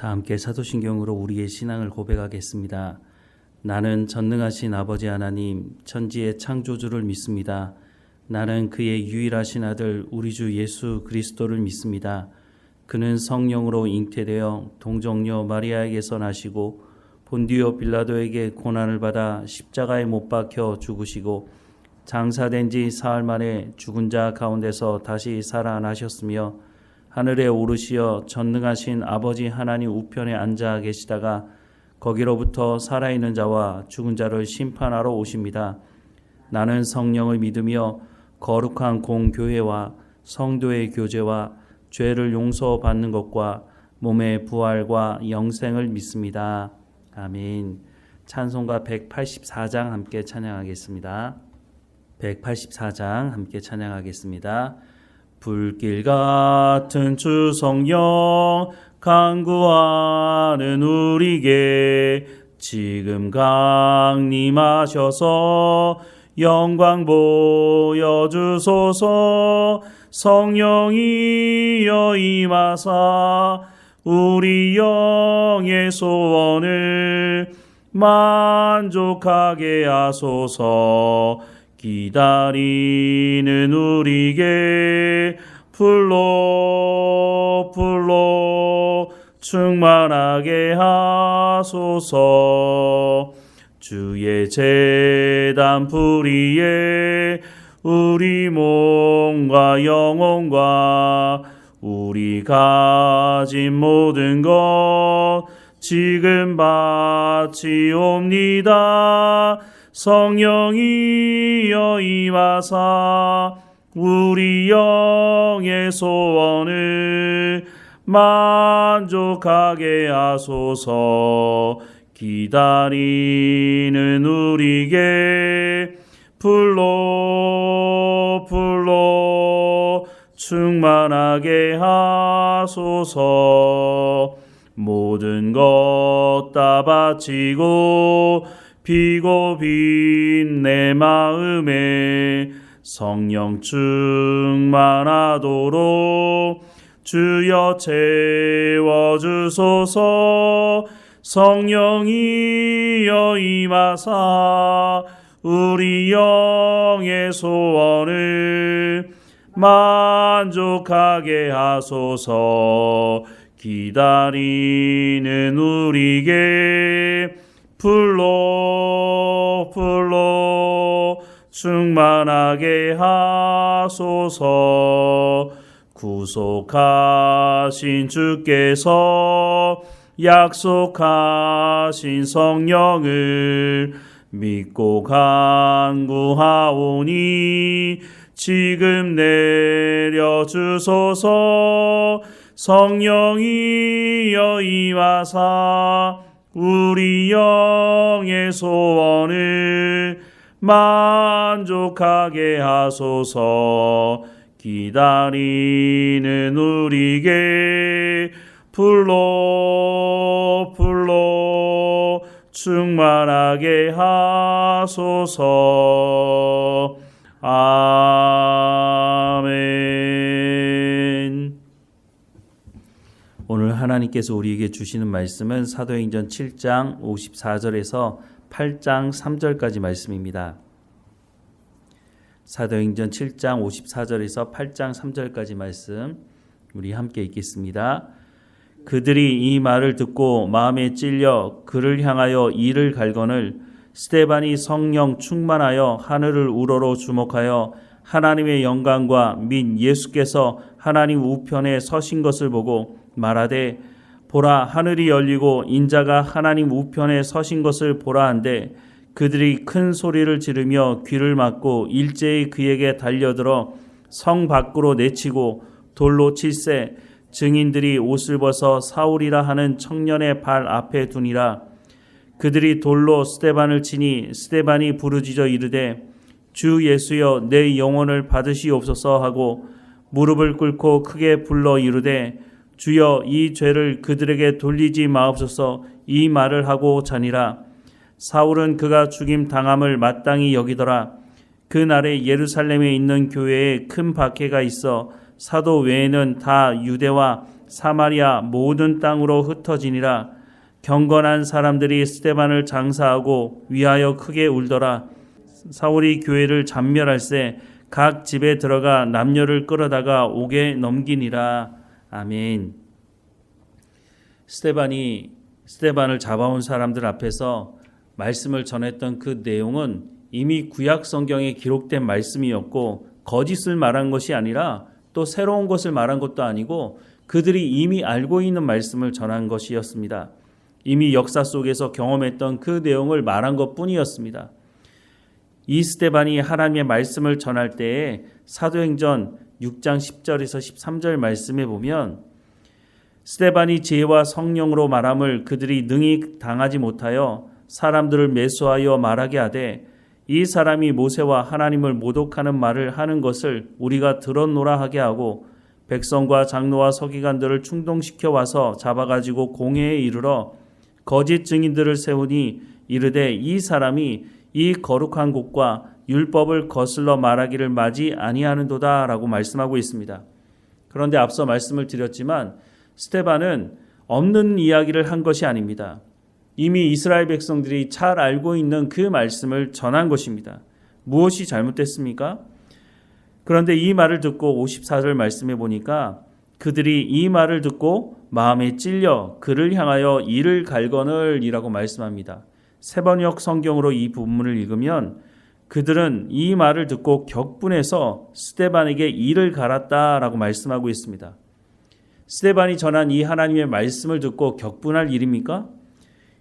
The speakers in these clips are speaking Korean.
다 함께 사도신경으로 우리의 신앙을 고백하겠습니다. 나는 전능하신 아버지 하나님, 천지의 창조주를 믿습니다. 나는 그의 유일하신 아들 우리 주 예수 그리스도를 믿습니다. 그는 성령으로 잉태되어 동정녀 마리아에게서 나시고 본디오 빌라도에게 고난을 받아 십자가에 못 박혀 죽으시고 장사된 지 사흘 만에 죽은 자 가운데서 다시 살아나셨으며 하늘에 오르시어 전능하신 아버지 하나님 우편에 앉아 계시다가 거기로부터 살아있는 자와 죽은 자를 심판하러 오십니다. 나는 성령을 믿으며 거룩한 공교회와 성도의 교제와 죄를 용서받는 것과 몸의 부활과 영생을 믿습니다. 아멘. 찬송가 184장 함께 찬양하겠습니다. 184장 함께 찬양하겠습니다. 불길 같은 주 성령 간구하는 우리에게 지금 강림하셔서 영광 보여주소서. 성령이여 임하사 우리 영의 소원을 만족하게 하소서. 기다리는 우리에게 불로 충만하게 하소서. 주의 제단 불의에 우리 몸과 영혼과 우리 가진 모든 것 지금 바치옵니다. 성령이여 임하사 우리 영의 소원을 만족하게 하소서. 기다리는 우리에게 불로 충만하게 하소서. 모든 것 다 바치고 비고 빈 내 마음에 성령 충만하도록 주여 채워주소서. 성령이여 임하사 우리 영의 소원을 만족하게 하소서. 기다리는 우리에게 불로 충만하게 하소서. 구속하신 주께서 약속하신 성령을 믿고 간구하오니 지금 내려주소서. 성령이여 임하사 우리 영의 소원을 만족하게 하소서. 기다리는 우리에게 불로 충만하게 하소서. 아멘. 오늘 하나님께서 우리에게 주시는 말씀은 사도행전 7장 54절에서 8장 3절까지 말씀입니다. 사도행전 7장 54절에서 8장 3절까지 말씀 우리 함께 읽겠습니다. 그들이 이 말을 듣고 마음에 찔려 그를 향하여 이를 갈거늘 스데반이 성령 충만하여 하늘을 우러러 주목하여 하나님의 영광과 및 예수께서 하나님 우편에 서신 것을 보고 말하되 보라 하늘이 열리고 인자가 하나님 우편에 서신 것을 보라 한데 그들이 큰 소리를 지르며 귀를 막고 일제히 그에게 달려들어 성 밖으로 내치고 돌로 칠세 증인들이 옷을 벗어 사울이라 하는 청년의 발 앞에 두니라. 그들이 돌로 스데반을 치니 스데반이 부르짖어 이르되 주 예수여 내 영혼을 받으시옵소서 하고 무릎을 꿇고 크게 불러 이르되 주여 이 죄를 그들에게 돌리지 마옵소서. 이 말을 하고 자니라. 사울은 그가 죽임 당함을 마땅히 여기더라. 그날에 예루살렘에 있는 교회에 큰 박해가 있어 사도 외에는 다 유대와 사마리아 모든 땅으로 흩어지니라. 경건한 사람들이 스데반을 장사하고 위하여 크게 울더라. 사울이 교회를 잔멸할세 각 집에 들어가 남녀를 끌어다가 옥에 넘기니라. 아멘. 스데반을 잡아온 사람들 앞에서 말씀을 전했던 그 내용은 이미 구약 성경에 기록된 말씀이었고, 거짓을 말한 것이 아니라 또 새로운 것을 말한 것도 아니고 그들이 이미 알고 있는 말씀을 전한 것이었습니다. 이미 역사 속에서 경험했던 그 내용을 말한 것뿐이었습니다. 이 스데반이 하나님의 말씀을 전할 때에 사도행전 6장 10절에서 13절 말씀에 보면, 스데반이 지혜와 성령으로 말함을 그들이 능히 당하지 못하여 사람들을 매수하여 말하게 하되, 이 사람이 모세와 하나님을 모독하는 말을 하는 것을 우리가 들었노라 하게 하고, 백성과 장로와 서기관들을 충동시켜 와서 잡아가지고 공회에 이르러 거짓 증인들을 세우니 이르되, 이 사람이 이 거룩한 곳과 율법을 거슬러 말하기를 마지 아니하는도다 라고 말씀하고 있습니다. 그런데 앞서 말씀을 드렸지만 스데반은 없는 이야기를 한 것이 아닙니다. 이미 이스라엘 백성들이 잘 알고 있는 그 말씀을 전한 것입니다. 무엇이 잘못됐습니까? 그런데 이 말을 듣고 54절 말씀해 보니까 그들이 이 말을 듣고 마음에 찔려 그를 향하여 이를 갈거늘 이라고 말씀합니다. 세번역 성경으로 이 부분을 읽으면 그들은 이 말을 듣고 격분해서 스데반에게 이를 갈았다라고 말씀하고 있습니다. 스데반이 전한 이 하나님의 말씀을 듣고 격분할 일입니까?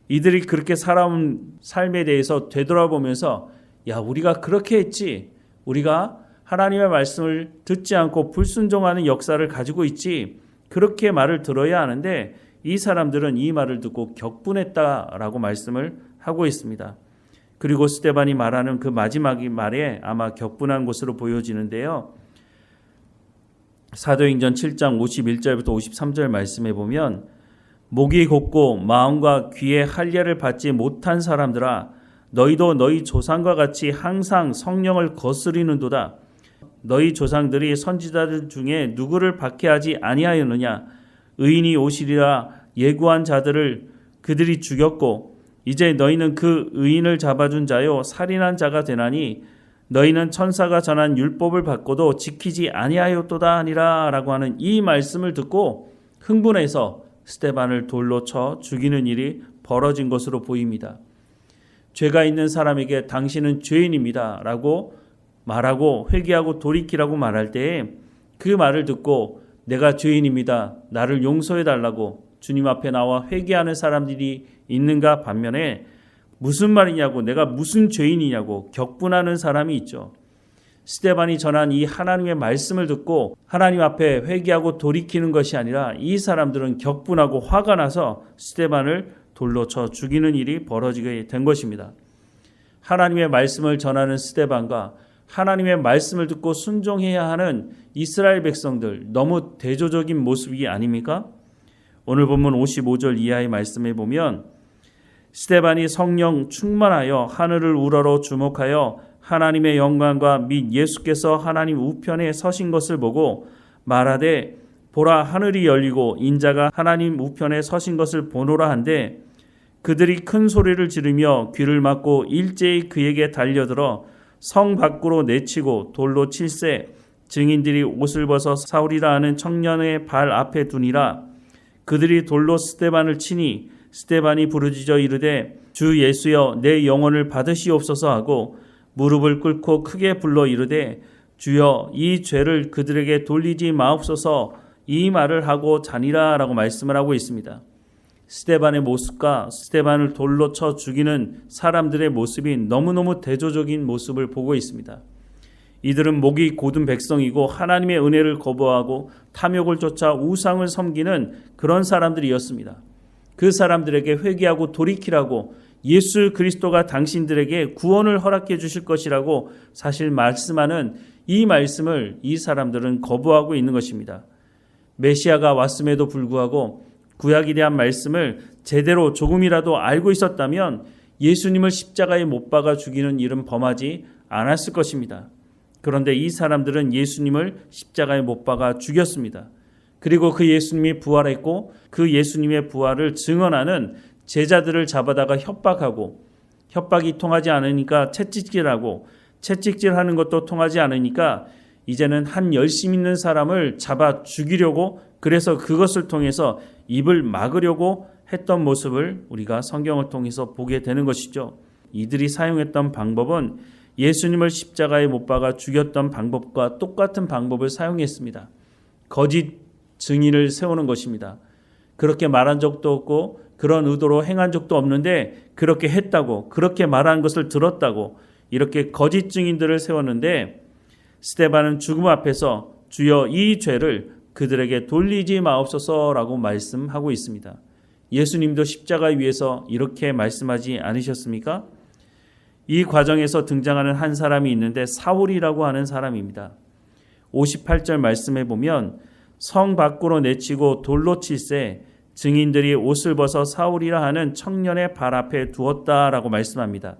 이들이 그렇게 살아온 삶에 대해서 되돌아보면서, 야, 우리가 그렇게 했지, 우리가 하나님의 말씀을 듣지 않고 불순종하는 역사를 가지고 있지, 그렇게 말을 들어야 하는데 이 사람들은 이 말을 듣고 격분했다라고 말씀을 하고 있습니다. 그리고 스데반이 말하는 그 마지막 말에 아마 격분한 것으로 보여지는데요. 사도행전 7장 51절부터 53절 말씀에 보면, 목이 곧고 마음과 귀에 할례를 받지 못한 사람들아, 너희도 너희 조상과 같이 항상 성령을 거스리는도다. 너희 조상들이 선지자들 중에 누구를 박해하지 아니하였느냐? 의인이 오시리라 예고한 자들을 그들이 죽였고, 이제 너희는 그 의인을 잡아준 자요 살인한 자가 되나니 너희는 천사가 전한 율법을 받고도 지키지 아니하였도다 하니라 라고 하는 이 말씀을 듣고 흥분해서 스데반을 돌로 쳐 죽이는 일이 벌어진 것으로 보입니다. 죄가 있는 사람에게 당신은 죄인입니다 라고 말하고 회개하고 돌이키라고 말할 때에 그 말을 듣고 내가 죄인입니다, 나를 용서해 달라고 주님 앞에 나와 회개하는 사람들이 있는가 반면에 무슨 말이냐고, 내가 무슨 죄인이냐고 격분하는 사람이 있죠. 스데반이 전한 이 하나님의 말씀을 듣고 하나님 앞에 회개하고 돌이키는 것이 아니라 이 사람들은 격분하고 화가 나서 스데반을 돌로 쳐 죽이는 일이 벌어지게 된 것입니다. 하나님의 말씀을 전하는 스데반과 하나님의 말씀을 듣고 순종해야 하는 이스라엘 백성들, 너무 대조적인 모습이 아닙니까? 오늘 본문 55절 이하의 말씀에 보면, 스데반이 성령 충만하여 하늘을 우러러 주목하여 하나님의 영광과 및 예수께서 하나님 우편에 서신 것을 보고 말하되, 보라, 하늘이 열리고 인자가 하나님 우편에 서신 것을 보노라 한데, 그들이 큰 소리를 지르며 귀를 막고 일제히 그에게 달려들어 성 밖으로 내치고 돌로 칠세, 증인들이 옷을 벗어 사울이라 하는 청년의 발 앞에 두니라. 그들이 돌로 스데반을 치니 스데반이 부르짖어 이르되, 주 예수여 내 영혼을 받으시옵소서 하고 무릎을 꿇고 크게 불러 이르되, 주여 이 죄를 그들에게 돌리지 마옵소서, 이 말을 하고 자니라 라고 말씀을 하고 있습니다. 스데반의 모습과 스데반을 돌로 쳐 죽이는 사람들의 모습이 너무너무 대조적인 모습을 보고 있습니다. 이들은 목이 곧은 백성이고 하나님의 은혜를 거부하고 탐욕을 쫓아 우상을 섬기는 그런 사람들이었습니다. 그 사람들에게 회개하고 돌이키라고, 예수 그리스도가 당신들에게 구원을 허락해 주실 것이라고 사실 말씀하는 이 말씀을 이 사람들은 거부하고 있는 것입니다. 메시아가 왔음에도 불구하고 구약에 대한 말씀을 제대로 조금이라도 알고 있었다면 예수님을 십자가에 못 박아 죽이는 일은 범하지 않았을 것입니다. 그런데 이 사람들은 예수님을 십자가에 못 박아 죽였습니다. 그리고 그 예수님이 부활했고 그 예수님의 부활을 증언하는 제자들을 잡아다가 협박하고, 협박이 통하지 않으니까 채찍질하고, 채찍질하는 것도 통하지 않으니까 이제는 한 열심 있는 사람을 잡아 죽이려고, 그래서 그것을 통해서 입을 막으려고 했던 모습을 우리가 성경을 통해서 보게 되는 것이죠. 이들이 사용했던 방법은 예수님을 십자가에 못 박아 죽였던 방법과 똑같은 방법을 사용했습니다. 거짓 증인을 세우는 것입니다. 그렇게 말한 적도 없고 그런 의도로 행한 적도 없는데 그렇게 했다고, 그렇게 말한 것을 들었다고 이렇게 거짓 증인들을 세웠는데, 스데반은 죽음 앞에서 주여 이 죄를 그들에게 돌리지 마옵소서라고 말씀하고 있습니다. 예수님도 십자가 위에서 이렇게 말씀하지 않으셨습니까? 이 과정에서 등장하는 한 사람이 있는데 사울이라고 하는 사람입니다. 58절 말씀에 보면 성 밖으로 내치고 돌로 칠세 증인들이 옷을 벗어 사울이라 하는 청년의 발 앞에 두었다라고 말씀합니다.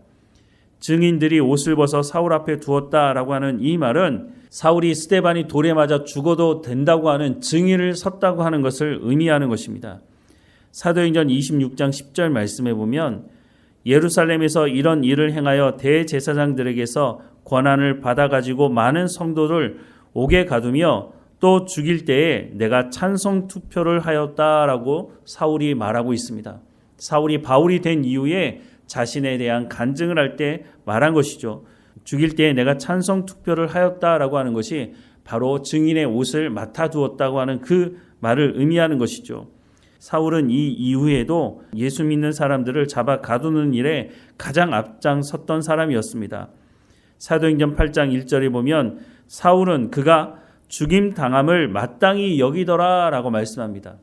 증인들이 옷을 벗어 사울 앞에 두었다라고 하는 이 말은 사울이 스데반이 돌에 맞아 죽어도 된다고 하는 증인을 섰다고 하는 것을 의미하는 것입니다. 사도행전 26장 10절 말씀에 보면 예루살렘에서 이런 일을 행하여 대제사장들에게서 권한을 받아가지고 많은 성도를 옥에 가두며 또 죽일 때에 내가 찬송 투표를 하였다라고 사울이 말하고 있습니다. 사울이 바울이 된 이후에 자신에 대한 간증을 할 때 말한 것이죠. 죽일 때에 내가 찬송 투표를 하였다라고 하는 것이 바로 증인의 옷을 맡아두었다고 하는 그 말을 의미하는 것이죠. 사울은 이 이후에도 예수 믿는 사람들을 잡아 가두는 일에 가장 앞장섰던 사람이었습니다. 사도행전 8장 1절에 보면 사울은 그가 죽임 당함을 마땅히 여기더라 라고 말씀합니다.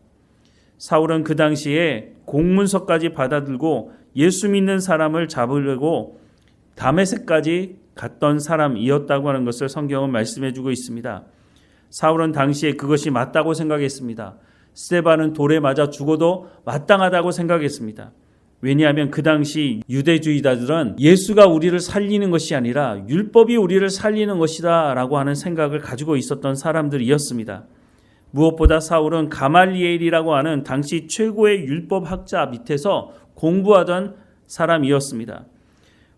사울은 그 당시에 공문서까지 받아들고 예수 믿는 사람을 잡으려고 다메섹까지 갔던 사람이었다고 하는 것을 성경은 말씀해 주고 있습니다. 사울은 당시에 그것이 맞다고 생각했습니다. 스데반은 돌에 맞아 죽어도 마땅하다고 생각했습니다. 왜냐하면 그 당시 유대주의자들은 예수가 우리를 살리는 것이 아니라 율법이 우리를 살리는 것이다 라고 하는 생각을 가지고 있었던 사람들이었습니다. 무엇보다 사울은 가말리엘이라고 하는 당시 최고의 율법학자 밑에서 공부하던 사람이었습니다.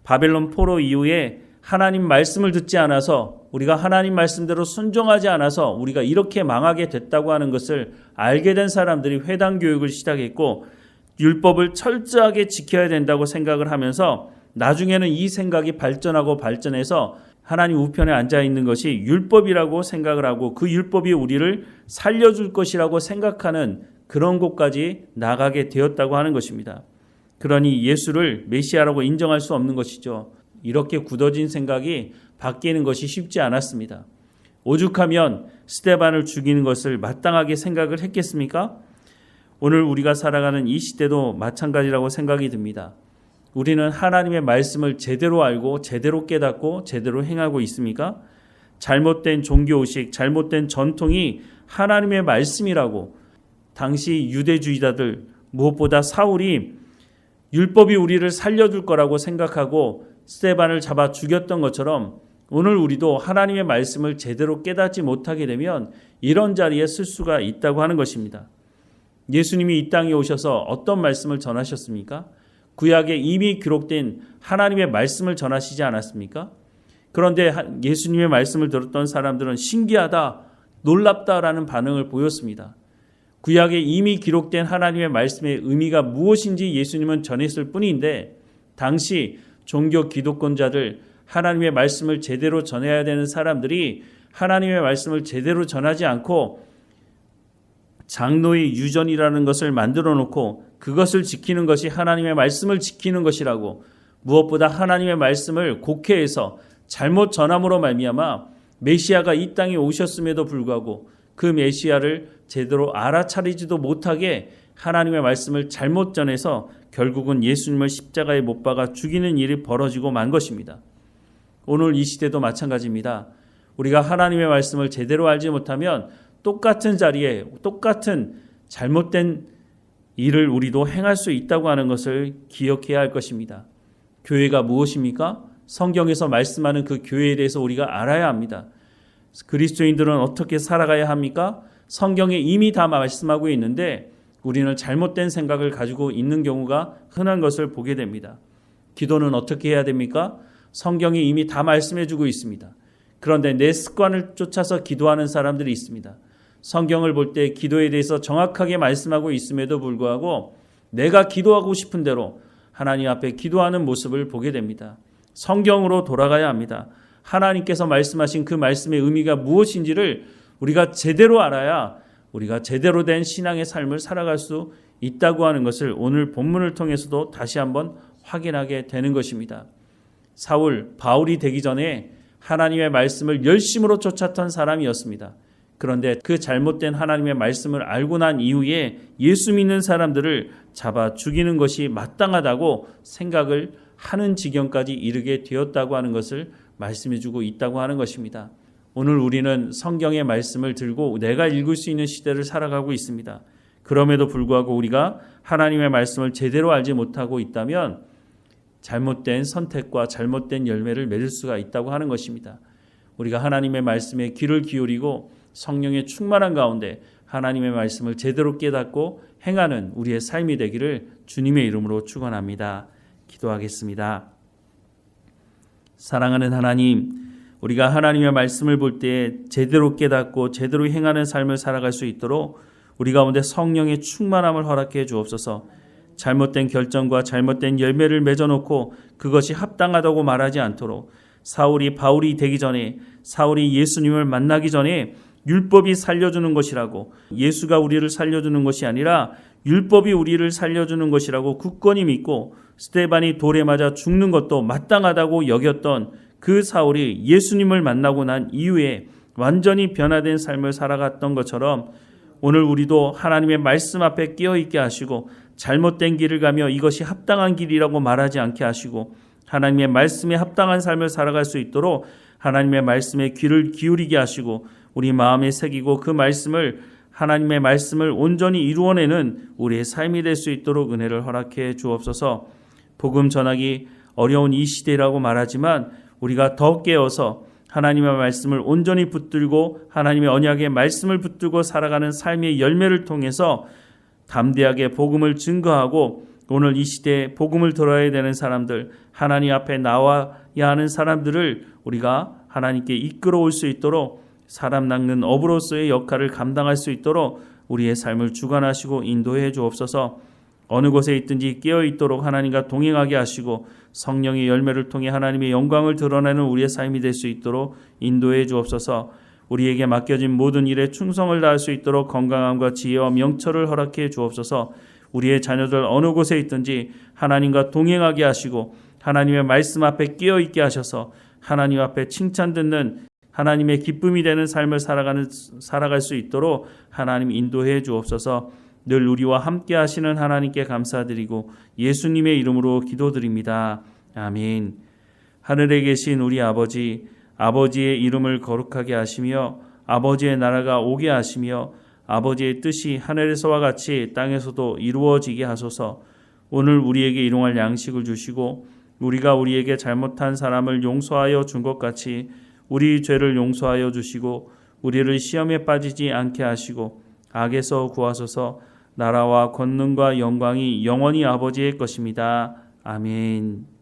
바벨론 포로 이후에 하나님 말씀을 듣지 않아서, 우리가 하나님 말씀대로 순종하지 않아서 우리가 이렇게 망하게 됐다고 하는 것을 알게 된 사람들이 회당 교육을 시작했고 율법을 철저하게 지켜야 된다고 생각을 하면서 나중에는 이 생각이 발전하고 발전해서 하나님 우편에 앉아 있는 것이 율법이라고 생각을 하고 그 율법이 우리를 살려줄 것이라고 생각하는 그런 곳까지 나가게 되었다고 하는 것입니다. 그러니 예수를 메시아라고 인정할 수 없는 것이죠. 이렇게 굳어진 생각이 바뀌는 것이 쉽지 않았습니다. 오죽하면 스데반을 죽이는 것을 마땅하게 생각을 했겠습니까? 오늘 우리가 살아가는 이 시대도 마찬가지라고 생각이 듭니다. 우리는 하나님의 말씀을 제대로 알고 제대로 깨닫고 제대로 행하고 있습니까? 잘못된 종교의식, 잘못된 전통이 하나님의 말씀이라고 당시 유대주의자들, 무엇보다 사울이 율법이 우리를 살려줄 거라고 생각하고 스데반을 잡아 죽였던 것처럼 오늘 우리도 하나님의 말씀을 제대로 깨닫지 못하게 되면 이런 자리에 쓸 수가 있다고 하는 것입니다. 예수님이 이 땅에 오셔서 어떤 말씀을 전하셨습니까? 구약에 이미 기록된 하나님의 말씀을 전하시지 않았습니까? 그런데 예수님의 말씀을 들었던 사람들은 신기하다, 놀랍다라는 반응을 보였습니다. 구약에 이미 기록된 하나님의 말씀의 의미가 무엇인지 예수님은 전했을 뿐인데 당시 종교 기독권자들, 하나님의 말씀을 제대로 전해야 되는 사람들이 하나님의 말씀을 제대로 전하지 않고 장로의 유전이라는 것을 만들어 놓고 그것을 지키는 것이 하나님의 말씀을 지키는 것이라고, 무엇보다 하나님의 말씀을 곡해해서 잘못 전함으로 말미암아 메시아가 이 땅에 오셨음에도 불구하고 그 메시아를 제대로 알아차리지도 못하게 하나님의 말씀을 잘못 전해서 결국은 예수님을 십자가에 못 박아 죽이는 일이 벌어지고 만 것입니다. 오늘 이 시대도 마찬가지입니다. 우리가 하나님의 말씀을 제대로 알지 못하면 똑같은 자리에 똑같은 잘못된 일을 우리도 행할 수 있다고 하는 것을 기억해야 할 것입니다. 교회가 무엇입니까? 성경에서 말씀하는 그 교회에 대해서 우리가 알아야 합니다. 그리스도인들은 어떻게 살아가야 합니까? 성경에 이미 다 말씀하고 있는데 우리는 잘못된 생각을 가지고 있는 경우가 흔한 것을 보게 됩니다. 기도는 어떻게 해야 됩니까? 성경이 이미 다 말씀해주고 있습니다. 그런데 내 습관을 쫓아서 기도하는 사람들이 있습니다. 성경을 볼 때 기도에 대해서 정확하게 말씀하고 있음에도 불구하고 내가 기도하고 싶은 대로 하나님 앞에 기도하는 모습을 보게 됩니다. 성경으로 돌아가야 합니다. 하나님께서 말씀하신 그 말씀의 의미가 무엇인지를 우리가 제대로 알아야 우리가 제대로 된 신앙의 삶을 살아갈 수 있다고 하는 것을 오늘 본문을 통해서도 다시 한번 확인하게 되는 것입니다. 바울이 되기 전에 하나님의 말씀을 열심으로 쫓았던 사람이었습니다. 그런데 그 잘못된 하나님의 말씀을 알고 난 이후에 예수 믿는 사람들을 잡아 죽이는 것이 마땅하다고 생각을 하는 지경까지 이르게 되었다고 하는 것을 말씀해주고 있다고 하는 것입니다. 오늘 우리는 성경의 말씀을 들고 내가 읽을 수 있는 시대를 살아가고 있습니다. 그럼에도 불구하고 우리가 하나님의 말씀을 제대로 알지 못하고 있다면 잘못된 선택과 잘못된 열매를 맺을 수가 있다고 하는 것입니다. 우리가 하나님의 말씀에 귀를 기울이고 성령의 충만한 가운데 하나님의 말씀을 제대로 깨닫고 행하는 우리의 삶이 되기를 주님의 이름으로 축원합니다. 기도하겠습니다. 사랑하는 하나님, 우리가 하나님의 말씀을 볼 때 제대로 깨닫고 제대로 행하는 삶을 살아갈 수 있도록 우리 가운데 성령의 충만함을 허락해 주옵소서. 잘못된 결정과 잘못된 열매를 맺어놓고 그것이 합당하다고 말하지 않도록 바울이 되기 전에 사울이 예수님을 만나기 전에 율법이 살려주는 것이라고 예수가 우리를 살려주는 것이 아니라 율법이 우리를 살려주는 것이라고 굳건히 믿고 스데반이 돌에 맞아 죽는 것도 마땅하다고 여겼던 그 사울이 예수님을 만나고 난 이후에 완전히 변화된 삶을 살아갔던 것처럼 오늘 우리도 하나님의 말씀 앞에 깨어있게 하시고 잘못된 길을 가며 이것이 합당한 길이라고 말하지 않게 하시고 하나님의 말씀에 합당한 삶을 살아갈 수 있도록 하나님의 말씀에 귀를 기울이게 하시고 우리 마음에 새기고 그 말씀을 하나님의 말씀을 온전히 이루어내는 우리의 삶이 될 수 있도록 은혜를 허락해 주옵소서. 복음 전하기 어려운 이 시대라고 말하지만 우리가 더 깨어서 하나님의 말씀을 온전히 붙들고 하나님의 언약의 말씀을 붙들고 살아가는 삶의 열매를 통해서 담대하게 복음을 증거하고 오늘 이 시대에 복음을 들어야 되는 사람들, 하나님 앞에 나와야 하는 사람들을 우리가 하나님께 이끌어올 수 있도록 사람 낚는 어부로서의 역할을 감당할 수 있도록 우리의 삶을 주관하시고 인도해 주옵소서. 어느 곳에 있든지 깨어있도록 하나님과 동행하게 하시고 성령의 열매를 통해 하나님의 영광을 드러내는 우리의 삶이 될 수 있도록 인도해 주옵소서. 우리에게 맡겨진 모든 일에 충성을 다할 수 있도록 건강함과 지혜와 명철을 허락해 주옵소서. 우리의 자녀들 어느 곳에 있든지 하나님과 동행하게 하시고 하나님의 말씀 앞에 깨어있게 하셔서 하나님 앞에 칭찬 듣는 하나님의 기쁨이 되는 삶을 살아갈 수 있도록 하나님 인도해 주옵소서. 늘 우리와 함께 하시는 하나님께 감사드리고 예수님의 이름으로 기도드립니다. 아멘. 하늘에 계신 우리 아버지, 아버지의 이름을 거룩하게 하시며 아버지의 나라가 오게 하시며 아버지의 뜻이 하늘에서와 같이 땅에서도 이루어지게 하소서. 오늘 우리에게 일용할 양식을 주시고 우리가 우리에게 잘못한 사람을 용서하여 준 것 같이 우리 죄를 용서하여 주시고 우리를 시험에 빠지지 않게 하시고 악에서 구하소서. 나라와 권능과 영광이 영원히 아버지의 것입니다. 아멘.